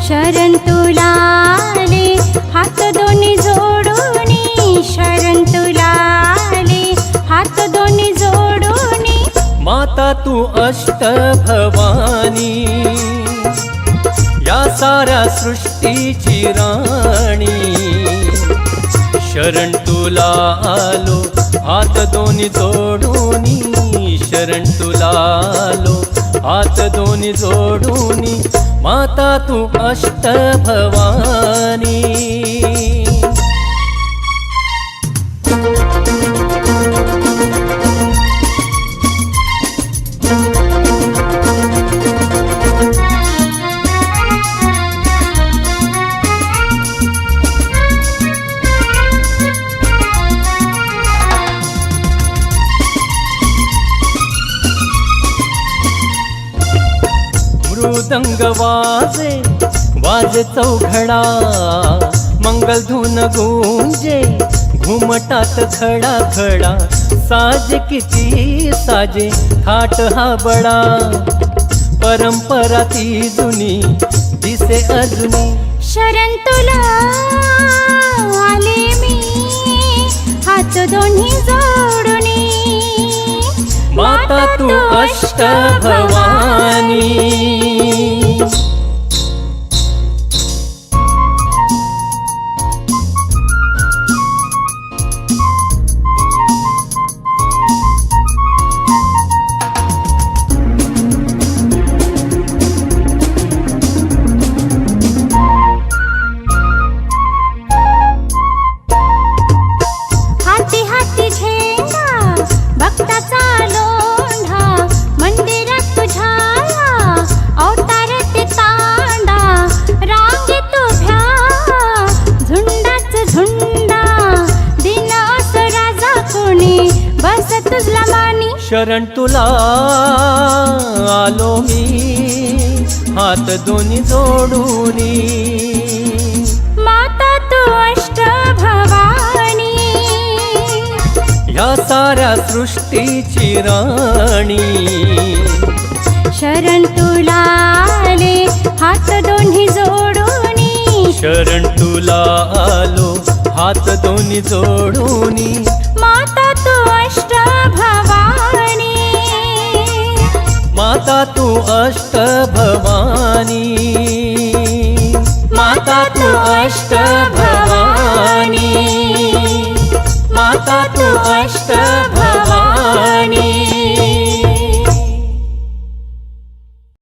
शरण तुला आले हात दोन्ही जोडूनी, शरण तुला आले हात दोन्ही जोडूनी। माता तू अष्टभवानी, या साऱ्या सृष्टीची राणी। शरण तुला आलो हात दोन्ही जोडूनी, शरण तुला आलो हात दोन्ही जोडूनी। माता तू अष्टभवानी। मृदंग वाजे वाजे चौघडा, मंगलधून गुंजे घुमटात खडा खडा। साजे किती साजे थाट हा बडा, परंपरा ती जुनी दिसे अजुनी। शरण तुला आले मी हात दोन्ही जोडूनी, माता तू अष्टभवानी। हाती हाती झेंडा भक्ताचा लोंढा, मंदिरात तुझ्या अवतारात तांडा। रांगेत उभ्या झुंडाच झुंडा, दिन असो राजा कोणी बस तुझला मानी। शरण तुला आलो मी हात दोन्ही जोडूनी, माता तू अष्टभवानी, या साऱ्या सृष्टीची राणी। शरण तुला आले हात दोन्ही जोडूनी, शरण तुला आलो हात दोन्ही जोडूनी। माता तू अष्टभवानी, माता तू अष्टभवानी, माता तू अष्टभवानी, माता तू अष्टभवानी।